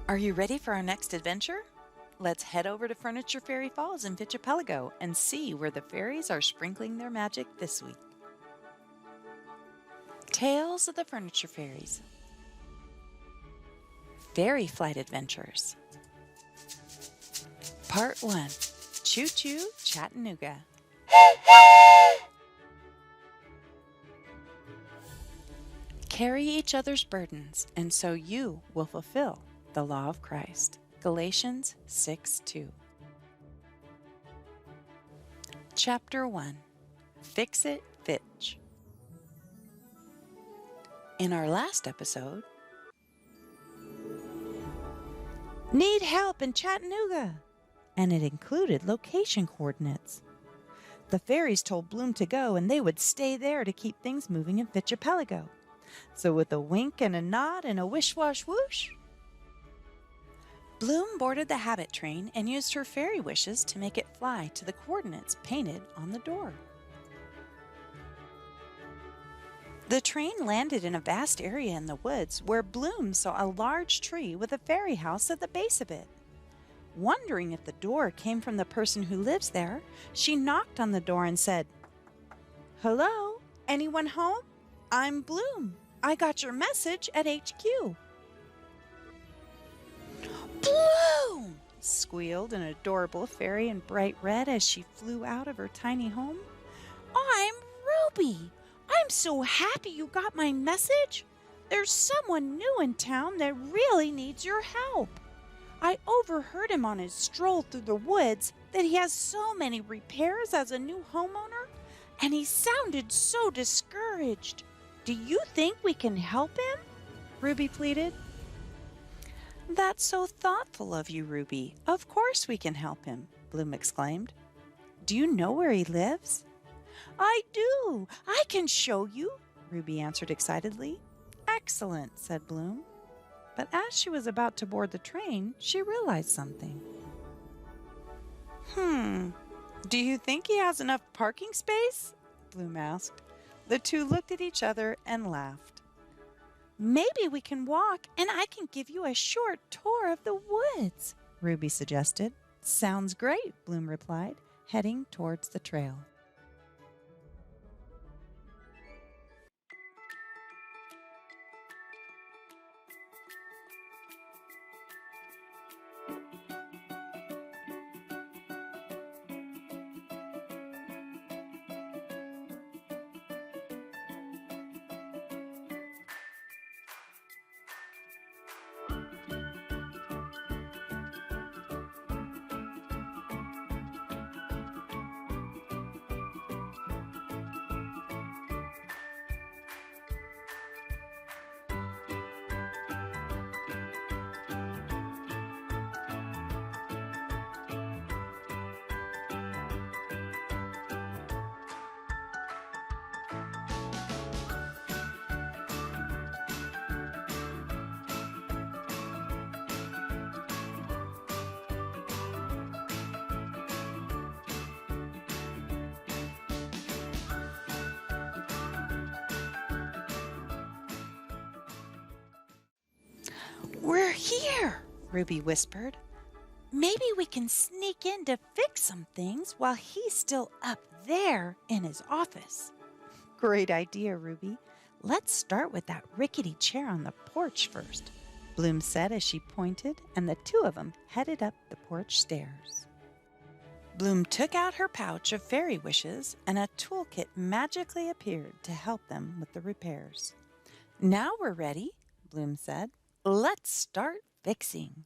Are you ready for our next adventure? Let's head over to Furniture Fairy Falls in Fitch and see where the fairies are sprinkling their magic this week. Tales of the Furniture Fairies. Fairy Flight Adventures. Part 1. Choo Choo Chattanooga. Carry each other's burdens, and so you will fulfill the law of Christ. Galatians 6:2. Chapter 1. Fix It Fitch. In our last episode, need help in Chattanooga, and it included location coordinates. The fairies told Bloom to go, and they would stay there to keep things moving in Fitchapelago. So with a wink and a nod and a wish-wash-whoosh, Bloom boarded the habit train and used her fairy wishes to make it fly to the coordinates painted on the door. The train landed in a vast area in the woods where Bloom saw a large tree with a fairy house at the base of it. Wondering if the door came from the person who lives there, she knocked on the door and said, "Hello, anyone home? I'm Bloom. I got your message at HQ." "Bloom!" squealed an adorable fairy in bright red as she flew out of her tiny home. "I'm Ruby. I'm so happy you got my message. There's someone new in town that really needs your help. I overheard him on his stroll through the woods that he has so many repairs as a new homeowner, and he sounded so discouraged. Do you think we can help him?" Ruby pleaded. "That's so thoughtful of you, Ruby. Of course we can help him," Bloom exclaimed. "Do you know where he lives?" "I do. I can show you," Ruby answered excitedly. "Excellent," said Bloom. But as she was about to board the train, she realized something. Do you think he has enough parking space?" Bloom asked. The two looked at each other and laughed. "Maybe we can walk and I can give you a short tour of the woods," Ruby suggested. "Sounds great," Bloom replied, heading towards the trail. "We're here," Ruby whispered. "Maybe we can sneak in to fix some things while he's still up there in his office." "Great idea, Ruby. Let's start with that rickety chair on the porch first," Bloom said as she pointed, and the two of them headed up the porch stairs. Bloom took out her pouch of fairy wishes, and a toolkit magically appeared to help them with the repairs. "Now we're ready," Bloom said. "Let's start fixing."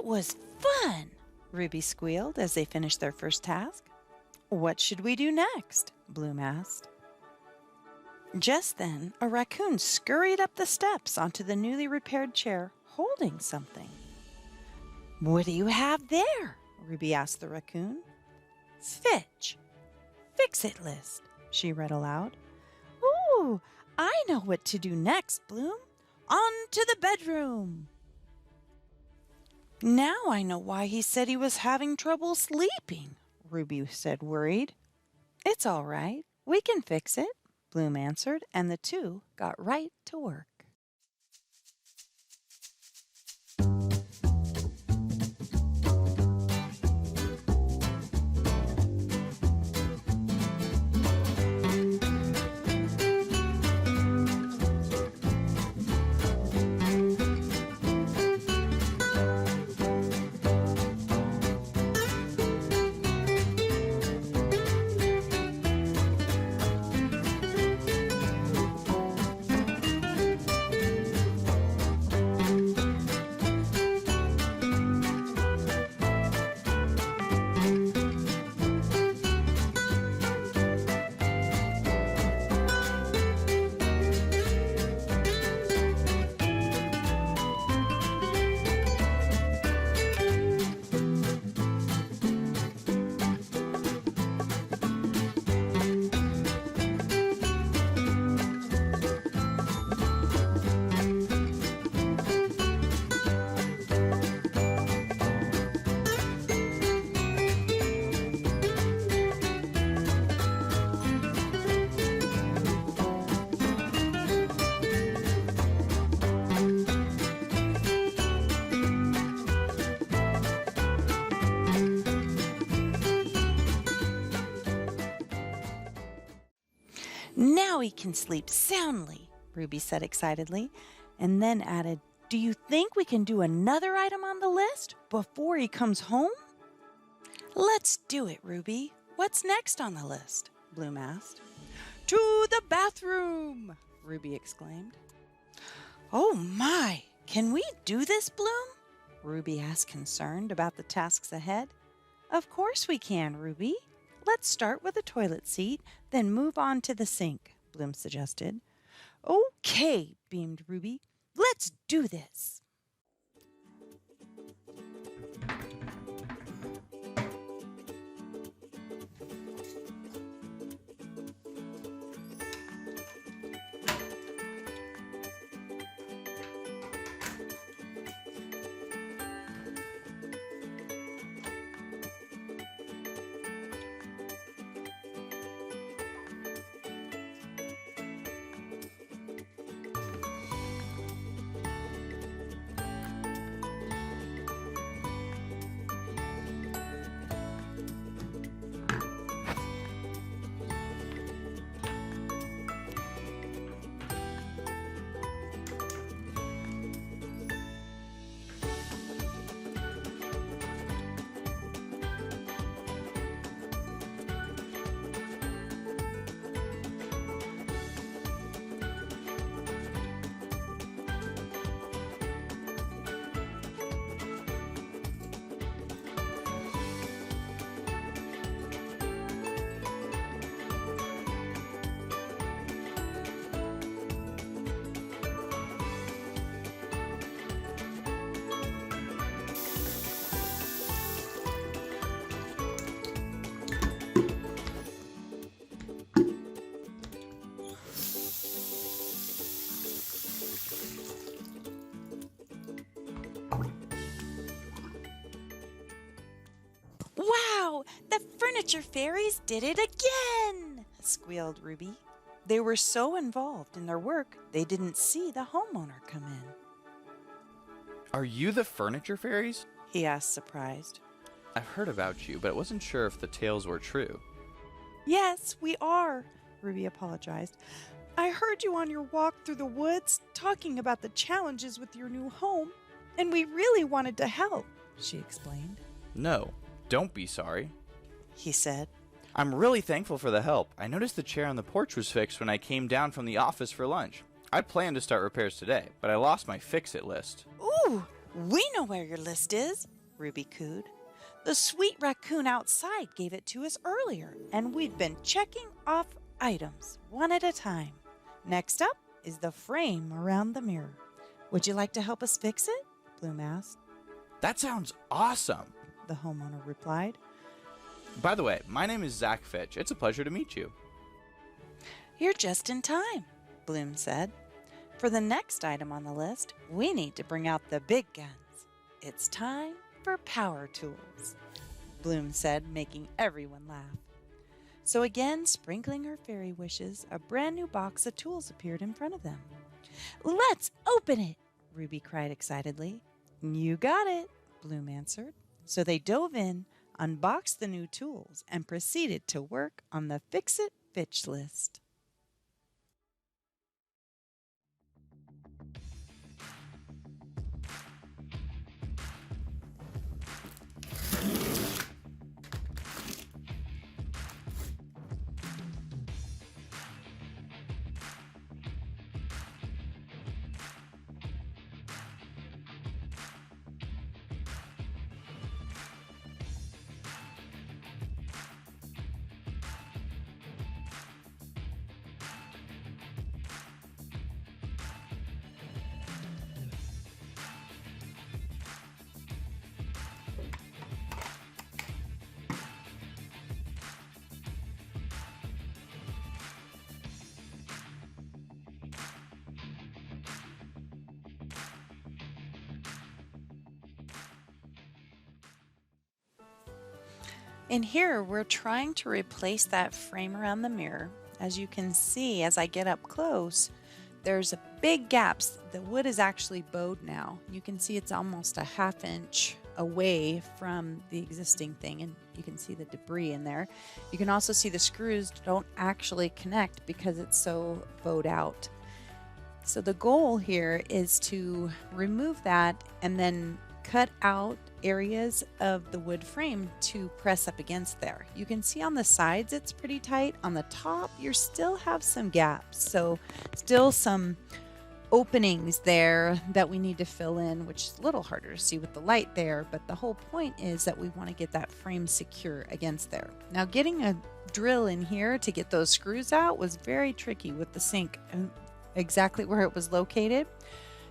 was fun, Ruby squealed as they finished their first task. What should we do next? Bloom asked. Just then, a raccoon scurried up the steps onto the newly repaired chair, holding something. What do you have there? Ruby asked the raccoon. Fitch List, she read aloud. Ooh, I know what to do next, Bloom. On to the bedroom. Now I know why he said he was having trouble sleeping, Ruby said, worried. It's all right. We can fix it, Bloom answered, and the two got right to work. Now he can sleep soundly, Ruby said excitedly, and then added, Do you think we can do another item on the list before he comes home? Let's do it, Ruby. What's next on the list? Bloom asked. To the bathroom, Ruby exclaimed. Oh my, can we do this, Bloom? Ruby asked, concerned about the tasks ahead. Of course we can, Ruby. Let's start with the toilet seat, then move on to the sink, Bloom suggested. Okay, beamed Ruby. Let's do this. Wow! The Furniture Fairies did it again! Squealed Ruby. They were so involved in their work, they didn't see the homeowner come in. Are you the Furniture Fairies? He asked, surprised. I've heard about you, but I wasn't sure if the tales were true. Yes, we are, Ruby apologized. I heard you on your walk through the woods talking about the challenges with your new home, and we really wanted to help, she explained. No, don't be sorry, he said. I'm really thankful for the help. I noticed the chair on the porch was fixed when I came down from the office for lunch. I planned to start repairs today, but I lost my fix-it list. Ooh, we know where your list is, Ruby cooed. "The sweet raccoon outside gave it to us earlier, and we've been checking off items one at a time. Next up is the frame around the mirror. Would you like to help us fix it?" Bloom asked. That sounds awesome. The homeowner replied. By the way, my name is Zach Fitch. It's a pleasure to meet you. "You're just in time," Bloom said. "For the next item on the list, we need to bring out the big guns. It's time for power tools," Bloom said, making everyone laugh. So again, sprinkling her fairy wishes, a brand new box of tools appeared in front of them. "Let's open it!" Ruby cried excitedly. "You got it," Bloom answered. So they dove in, unboxed the new tools, and proceeded to work on the It Fitch List. In here, we're trying to replace that frame around the mirror. As you can see, as I get up close, there's a big gaps. The wood is actually bowed now. You can see it's almost a ½ inch away from the existing thing, and you can see the debris in there. You can also see the screws don't actually connect because it's so bowed out. So the goal here is to remove that and then cut out areas of the wood frame to press up against there. You can see on the sides it's pretty tight. On the top you still have some gaps, so still some openings there that we need to fill in, which is a little harder to see with the light there, but the whole point is that we want to get that frame secure against there. Now getting a drill in here to get those screws out was very tricky with the sink and exactly where it was located.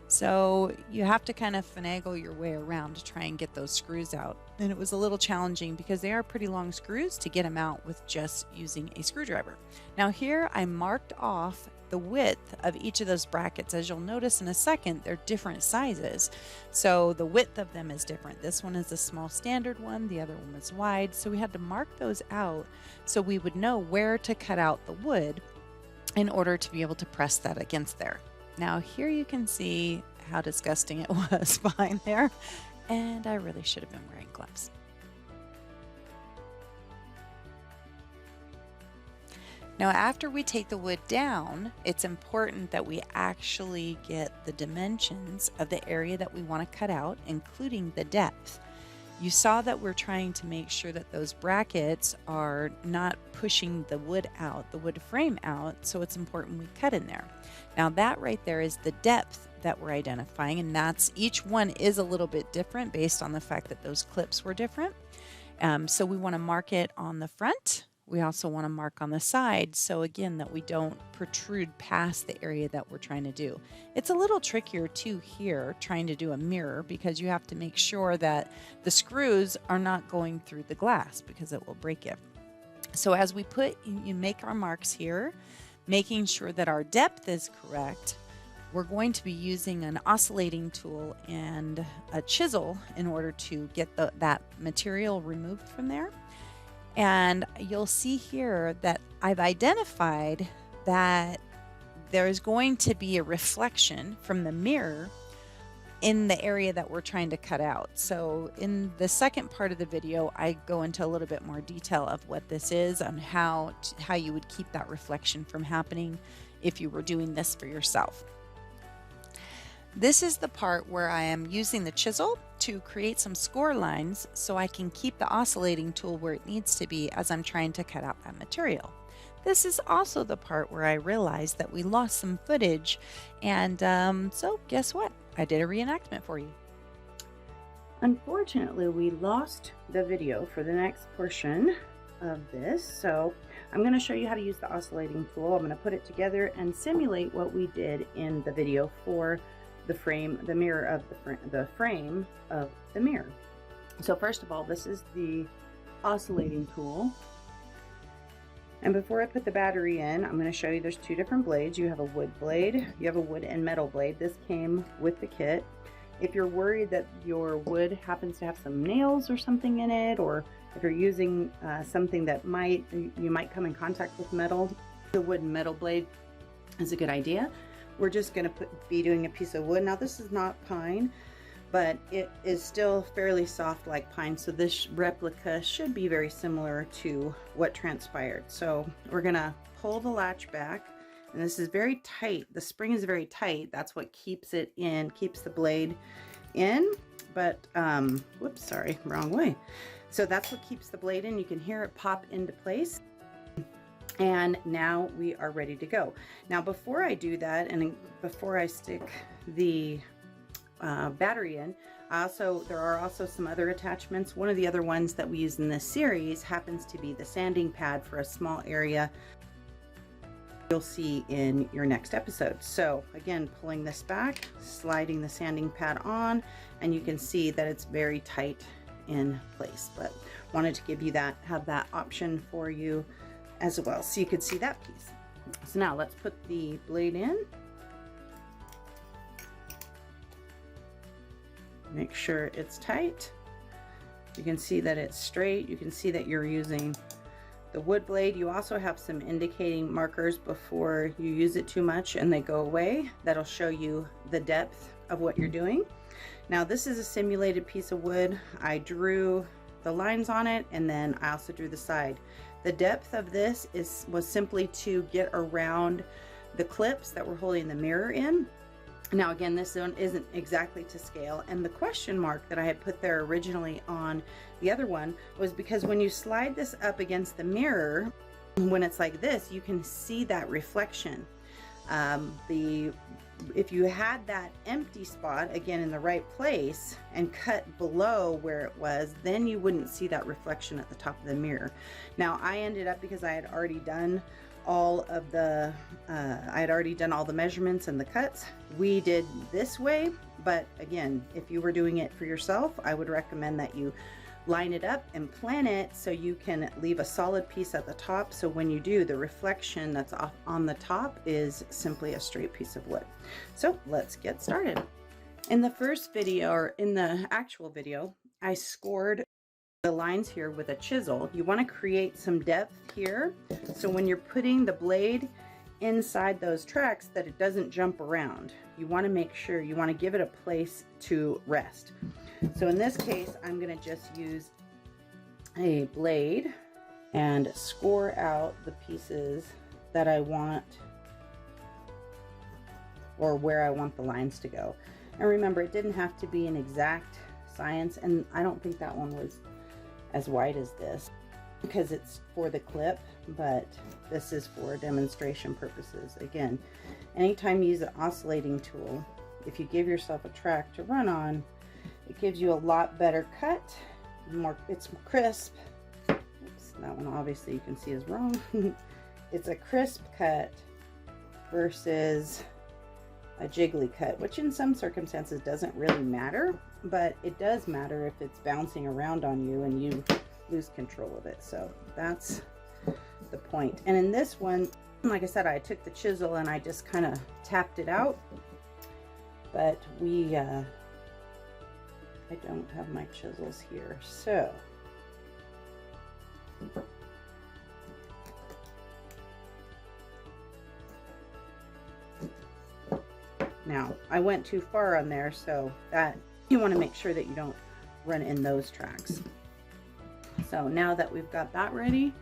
So you have to kind of finagle your way around to try and get those screws out. And it was a little challenging because they are pretty long screws to get them out with just using a screwdriver. Now here I marked off the width of each of those brackets. As you'll notice in a second, they're different sizes. So the width of them is different. This one is a small standard one, the other one was wide. So we had to mark those out so we would know where to cut out the wood in order to be able to press that against there. Now here you can see how disgusting it was behind there, and I really should have been wearing gloves. Now after we take the wood down, it's important that we actually get the dimensions of the area that we want to cut out, including the depth. You saw that we're trying to make sure that those brackets are not pushing the wood out, the wood frame out, so it's important we cut in there. Now that right there is the depth that we're identifying, and that's each one is a little bit different based on the fact that those clips were different. So we want to mark it on the front. We also want to mark on the side, so again that we don't protrude past the area that we're trying to do. It's a little trickier too here trying to do a mirror because you have to make sure that the screws are not going through the glass because it will break it. So as we you make our marks here, making sure that our depth is correct, we're going to be using an oscillating tool and a chisel in order to get that material removed from there. And you'll see here that I've identified that there's going to be a reflection from the mirror in the area that we're trying to cut out. So in the second part of the video, I go into a little bit more detail of what this is and how you would keep that reflection from happening if you were doing this for yourself. This is the part where I am using the chisel to create some score lines so I can keep the oscillating tool where it needs to be as I'm trying to cut out that material. This is also the part where I realized that we lost some footage, and so guess what? I did a reenactment for you. Unfortunately, we lost the video for the next portion of this, so I'm going to show you how to use the oscillating tool. I'm going to put it together and simulate what we did in the video for the frame, the mirror of the frame of the mirror. So first of all, this is the oscillating tool. And before I put the battery in, I'm going to show you there's two different blades. You have a wood blade, you have a wood and metal blade. This came with the kit. If you're worried that your wood happens to have some nails or something in it, or if you're using something that you might come in contact with metal, the wood and metal blade is a good idea. We're just going to be doing a piece of wood. Now this is not pine, but it is still fairly soft like pine, so this replica should be very similar to what transpired. So we're going to pull the latch back, and this is very tight. The spring is very tight. That's what keeps it in, keeps the blade in. But whoops, sorry, wrong way. So that's what keeps the blade in. You can hear it pop into place. And now we are ready to go. Now before I do that, and before I stick the battery in, there are also some other attachments. One of the other ones that we use in this series happens to be the sanding pad for a small area you'll see in your next episode. So again, pulling this back, sliding the sanding pad on, and you can see that it's very tight in place, but wanted to give you that, have that option for you as well, so you could see that piece. So now let's put the blade in. Make sure it's tight. You can see that it's straight. You can see that you're using the wood blade. You also have some indicating markers before you use it too much and they go away. That'll show you the depth of what you're doing. Now this is a simulated piece of wood. I drew the lines on it, and then I also drew the side. The depth of this was simply to get around the clips that were holding the mirror in. Now again, this one isn't exactly to scale, and the question mark that I had put there originally on the other one was because when you slide this up against the mirror, when it's like this, you can see that reflection. If you had that empty spot again in the right place and cut below where it was, then you wouldn't see that reflection at the top of the mirror. Now I ended up, because I had already done all of the measurements and the cuts, we did this way. But again, if you were doing it for yourself, I would recommend that you line it up and plan it so you can leave a solid piece at the top, so when you do, the reflection that's off on the top is simply a straight piece of wood. So let's get started. In the first video, or in the actual video, I scored the lines here with a chisel. You want to create some depth here, so when you're putting the blade inside those tracks, that it doesn't jump around. You want to make sure, you want to give it a place to rest. So in this case, I'm going to just use a blade and score out the pieces that I want, or where I want the lines to go. And remember, it didn't have to be an exact science, and I don't think that one was as wide as this because it's for the clip, but this is for demonstration purposes. Again, anytime you use an oscillating tool, if you give yourself a track to run on, it gives you a lot better cut, it's crisp. Oops, that one obviously you can see is wrong. It's a crisp cut versus a jiggly cut, which in some circumstances doesn't really matter, but it does matter if it's bouncing around on you and you lose control of it. So that's the point. And in this one, like I said, I took the chisel and I just kind of tapped it out, but I don't have my chisels here, so now I went too far on there, so that you want to make sure that you don't run in those tracks. So now that we've got that ready,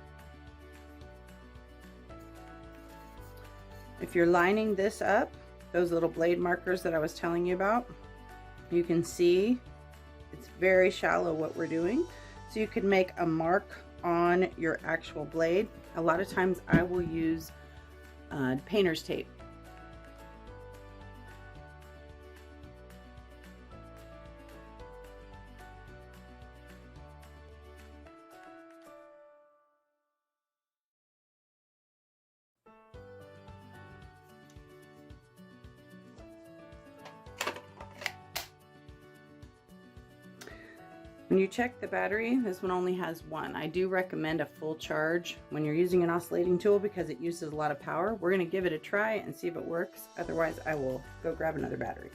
if you're lining this up, those little blade markers that I was telling you about, you can see it's very shallow what we're doing. So you could make a mark on your actual blade. A lot of times I will use painter's tape. When you check the battery, this one only has one. I do recommend a full charge when you're using an oscillating tool because it uses a lot of power. We're going to give it a try and see if it works. Otherwise, I will go grab another battery.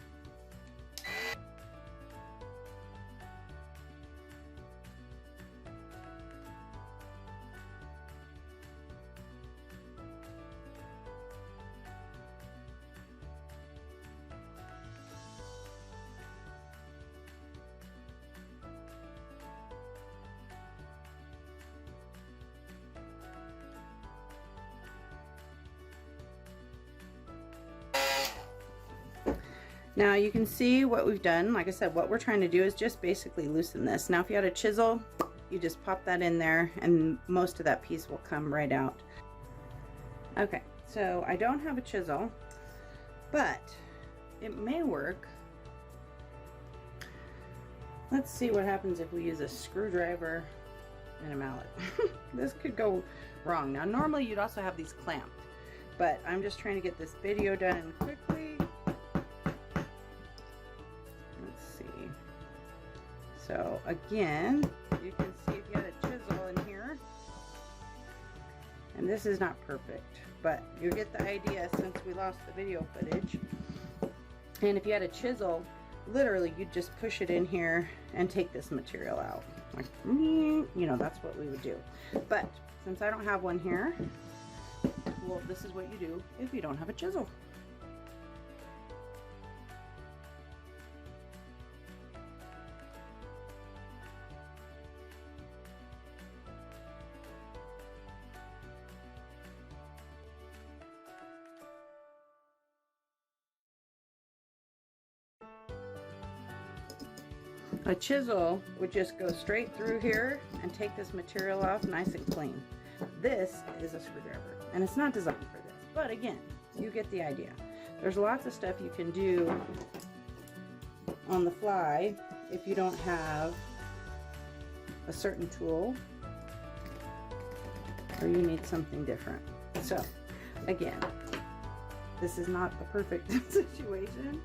Now you can see what we've done. Like I said, what we're trying to do is just basically loosen this. Now if you had a chisel, you just pop that in there and most of that piece will come right out. Okay, so I don't have a chisel, but it may work. Let's see what happens if we use a screwdriver and a mallet. This could go wrong. Now normally you'd also have these clamped, but I'm just trying to get this video done quickly. So again, you can see if you had a chisel in here, and this is not perfect, but you get the idea since we lost the video footage. And if you had a chisel, literally you'd just push it in here and take this material out. Like, you know, that's what we would do. But since I don't have one here, well, this is what you do if you don't have a chisel. A chisel would just go straight through here and take this material off nice and clean. This is a screwdriver, and it's not designed for this, but again, you get the idea. There's lots of stuff you can do on the fly if you don't have a certain tool or you need something different. So again, this is not the perfect situation,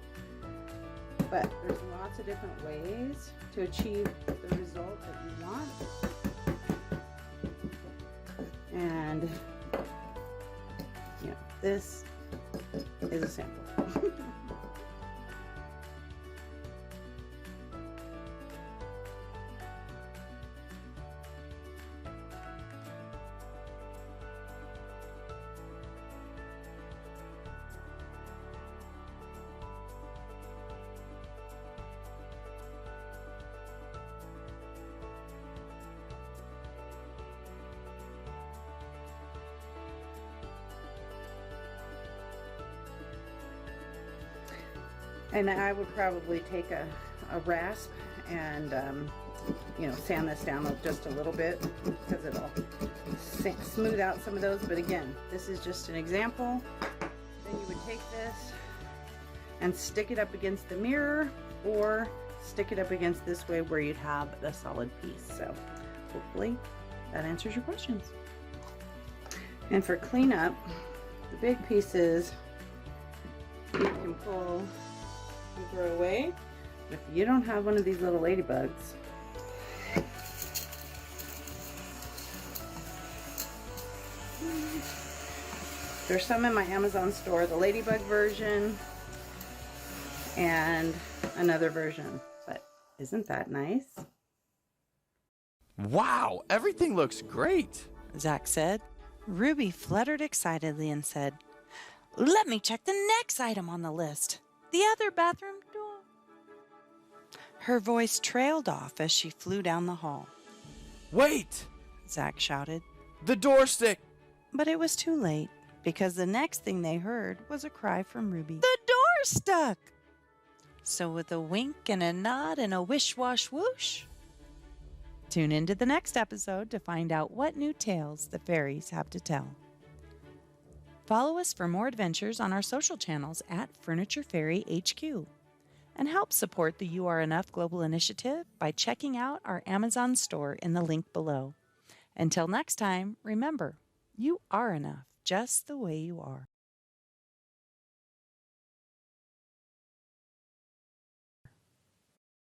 but there's lots of different ways to achieve the result that you want. And you know, this is a sample. And I would probably take a rasp and you know, sand this down just a little bit because it'll smooth out some of those. But again, this is just an example. Then you would take this and stick it up against the mirror or stick it up against this way where you'd have the solid piece. So hopefully that answers your questions. And for cleanup, the big pieces you can pull and throw away. If you don't have one of these little ladybugs, there's some in my Amazon store, the ladybug version and another version, but isn't that nice? Wow, everything looks great, Zach said. Ruby fluttered excitedly and said, "Let me check the next item on the list. The other bathroom door." Her voice trailed off as she flew down the hall. Wait! Zach shouted. The door stick! But it was too late, because the next thing they heard was a cry from Ruby. The door stuck! So with a wink and a nod and a wish-wash whoosh, tune into the next episode to find out what new tales the fairies have to tell. Follow us for more adventures on our social channels at Furniture Fairy HQ, and help support the You Are Enough Global Initiative by checking out our Amazon store in the link below. Until next time, remember, you are enough just the way you are.